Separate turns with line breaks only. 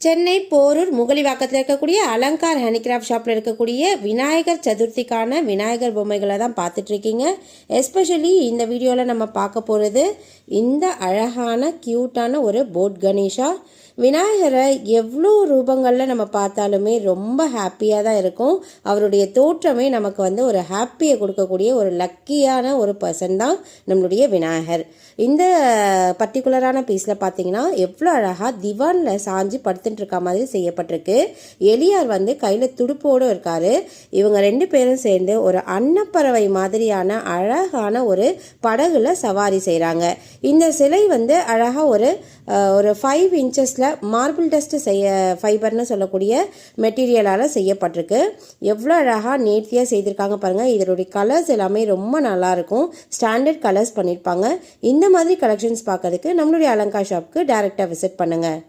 சென்னை போரூர் முகலிவாக்கத்தில் இருக்கக்கூடிய அலங்கார் ஹேண்டிகிராஃப்ட் ஷாப்பில் இருக்கக்கூடிய விநாயகர் சதுர்த்திக்கான விநாயகர் பொம்மைகளை தான் பார்த்துட்ருக்கீங்க. எஸ்பெஷலி இந்த வீடியோவில் நம்ம பார்க்க போகிறது இந்த அழகான க்யூட்டான ஒரு போட் கணேஷா. விநாயகரை எவ்வளோ ரூபங்களில் நம்ம பார்த்தாலுமே ரொம்ப ஹாப்பியாக தான் இருக்கும். அவருடைய தோற்றமே நமக்கு ஒரு ஹாப்பியை கொடுக்கக்கூடிய ஒரு லக்கியான ஒரு பர்சன் தான் நம்மளுடைய விநாயகர். இந்த பர்டிகுலரான பீஸில் பார்த்தீங்கன்னா எவ்வளோ அழகாக திவானில் சாஞ்சு படுத்துட்டு இருக்க மாதிரி செய்யப்பட்டிருக்கு. எலியார் கையில் துடுப்போடு இருக்கார். இவங்க ரெண்டு பேரும் சேர்ந்து ஒரு அன்னப்பறவை மாதிரியான அழகான ஒரு படகுல சவாரி செய்கிறாங்க. இந்த சிலை அழகாக ஒரு 5 இன்ச்சஸில் மார்பிள் டஸ்ட் ஃபைபர்னு சொல்லக்கூடிய மெட்டீரியலால் செய்யப்பட்டிருக்கு. எவ்வளோ அழகாக நேர்த்தியாக செய்திருக்காங்க பாருங்கள். இதனுடைய கலர்ஸ் எல்லாமே ரொம்ப நல்லாயிருக்கும். ஸ்டாண்டர்ட் கலர்ஸ் பண்ணியிருப்பாங்க. இந்த மாதிரி கலெக்ஷன்ஸ் பார்க்கறதுக்கு நம்மளுடைய அலங்கார் ஷாப்புக்கு டைரெக்டாக விசிட் பண்ணுங்கள்.